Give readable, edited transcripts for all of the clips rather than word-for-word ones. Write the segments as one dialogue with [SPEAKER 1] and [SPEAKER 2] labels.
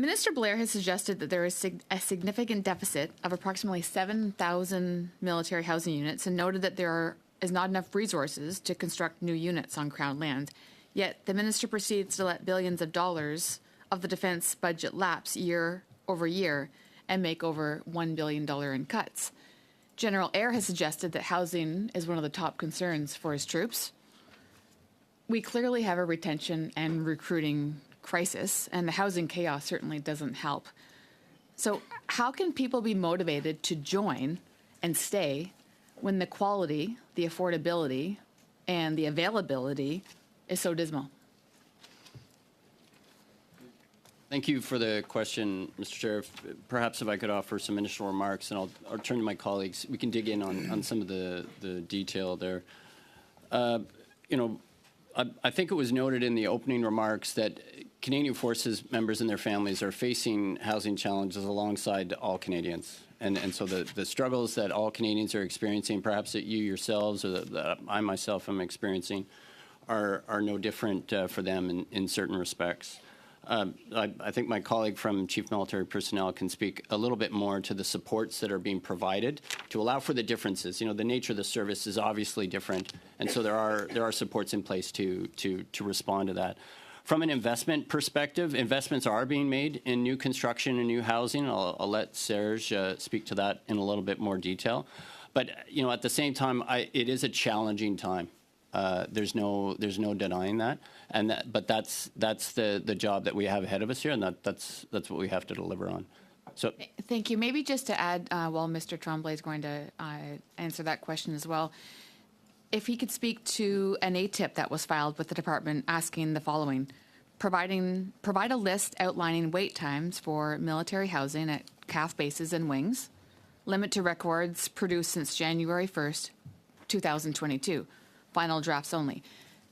[SPEAKER 1] Minister Blair has suggested that there is a significant deficit of approximately 7,000 military housing units and noted that there is not enough resources to construct new units on Crown land. Yet the minister proceeds to let billions of dollars of the defense budget lapse year over year and make over $1 billion in cuts. General Eyre has suggested that housing is one of the top concerns for his troops. We clearly have a retention and recruiting crisis, and the housing chaos certainly doesn't help. So how can people be motivated to join and stay when the quality, the affordability, and the availability is so dismal?
[SPEAKER 2] Thank you for the question, Mr. Chair. Perhaps if I could offer some initial remarks, and I'll turn to my colleagues. We can dig in on some of the detail there. I think it was noted in the opening remarks that Canadian Forces members and their families are facing housing challenges alongside all Canadians. And so the struggles that all Canadians are experiencing, perhaps that you yourselves or that I myself am experiencing, are no different for them in certain respects. I think my colleague from Chief Military Personnel can speak a little bit more to the supports that are being provided to allow for the differences. You know, the nature of the service is obviously different, and so there are supports in place to respond to that. From an investment perspective, investments are being made in new construction and new housing. I'll let Serge speak to that in a little bit more detail. But you know, at the same time, it is a challenging time. There's no denying that, but that's the job that we have ahead of us here, and that's what we have to deliver on. So,
[SPEAKER 1] thank you. Maybe just to add, while Mr. Tremblay is going to answer that question as well, if he could speak to an ATIP that was filed with the department asking the following: provide a list outlining wait times for military housing at CAF bases and wings, limit to records produced since January 1st, 2022. Final drafts only.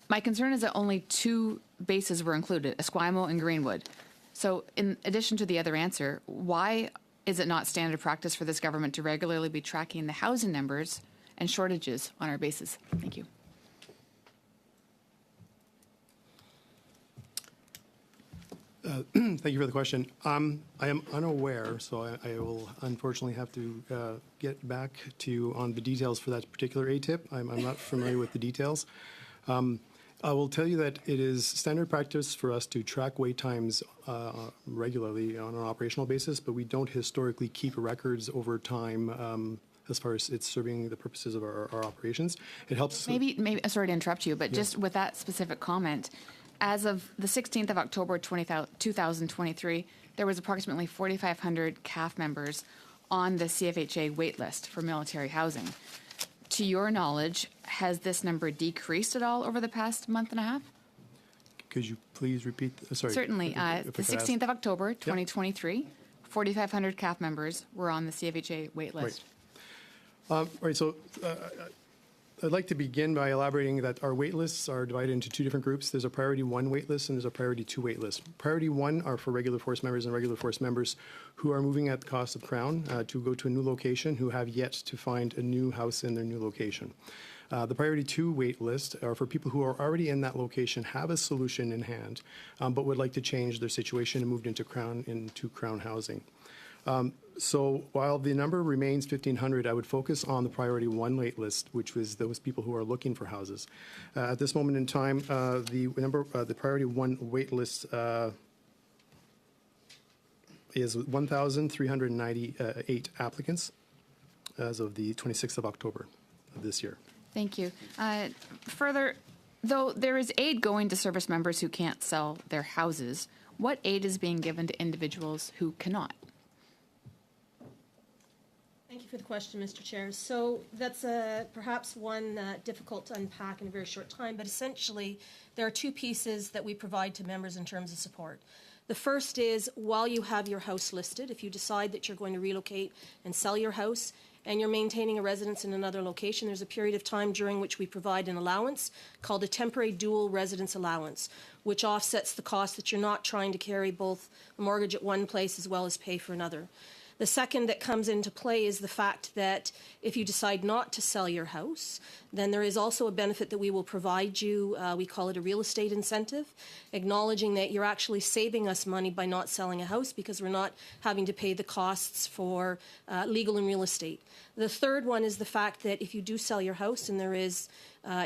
[SPEAKER 1] My concern is that only 2 bases were included, Esquimalt and Greenwood. So in addition to the other answer, why is it not standard practice for this government to regularly be tracking the housing numbers and shortages on our bases? Thank you.
[SPEAKER 3] Thank you for the question. I am unaware, so I will unfortunately have to get back to you on the details for that particular ATIP. I'm not familiar with the details. I will tell you that it is standard practice for us to track wait times regularly on an operational basis, but we don't historically keep records over time as far as it's serving the purposes of our operations. It helps.
[SPEAKER 1] Maybe sorry to interrupt you, but just with that specific comment, as of the 16th of October 2023, there was approximately 4,500 CAF members on the CFHA waitlist for military housing. To your knowledge, has this number decreased at all over the past month and a half?
[SPEAKER 3] Could you please repeat? Sorry.
[SPEAKER 1] Certainly. The 16th of October 2023, 4,500 CAF members were on the CFHA waitlist.
[SPEAKER 3] Right. So I'd like to begin by elaborating that our wait lists are divided into 2 different groups. There's a Priority 1 wait list and there's a Priority 2 wait list. Priority 1 are for regular force members and regular force members who are moving at the cost of Crown to go to a new location, who have yet to find a new house in their new location. The Priority 2 wait list are for people who are already in that location, have a solution in hand, but would like to change their situation and moved into Crown housing. So while the number remains 1,500, I would focus on the Priority 1 wait list, which was those people who are looking for houses. At this moment in time, the Priority 1 wait list is 1,398 applicants as of the 26th of October of this year.
[SPEAKER 1] Thank you. Further, though there is aid going to service members who can't sell their houses, what aid is being given to individuals who cannot?
[SPEAKER 4] Thank you for the question, Mr. Chair. So that's perhaps one difficult to unpack in a very short time, but essentially there are 2 pieces that we provide to members in terms of support. The first is while you have your house listed, if you decide that you're going to relocate and sell your house and you're maintaining a residence in another location, there's a period of time during which we provide an allowance called a temporary dual residence allowance, which offsets the cost that you're not trying to carry both a mortgage at one place as well as pay for another. The second that comes into play is the fact that if you decide not to sell your house, then there is also a benefit that we will provide you. We call it a real estate incentive, acknowledging that you're actually saving us money by not selling a house because we're not having to pay the costs for legal and real estate. The third one is the fact that if you do sell your house and there is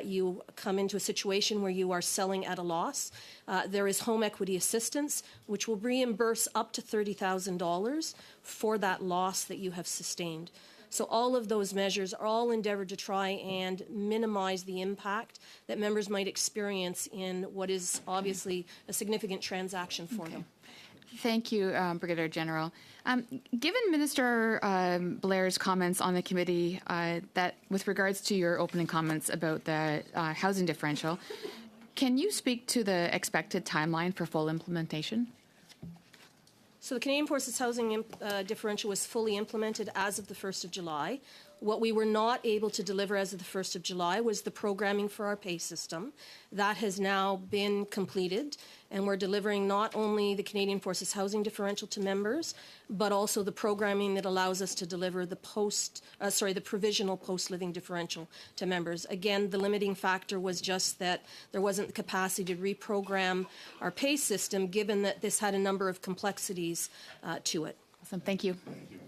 [SPEAKER 4] you come into a situation where you are selling at a loss, there is home equity assistance, which will reimburse up to $30,000 for that loss that you have sustained. So all of those measures are all endeavored to try and minimize the impact that members might experience in what is obviously a significant transaction for them.
[SPEAKER 1] Thank you, Brigadier General. Given Minister Blair's comments on the committee that with regards to your opening comments about the housing differential, can you speak to the expected timeline for full implementation?
[SPEAKER 4] So the Canadian Forces housing differential was fully implemented as of the 1st of July. What we were not able to deliver as of the 1st of July was the programming for our pay system. That has now been completed, and we're delivering not only the Canadian Forces housing differential to members, but also the programming that allows us to deliver the provisional post-living differential to members. Again, the limiting factor was just that there wasn't the capacity to reprogram our pay system, given that this had a number of complexities to it.
[SPEAKER 1] Awesome. Thank you.
[SPEAKER 5] Thank you.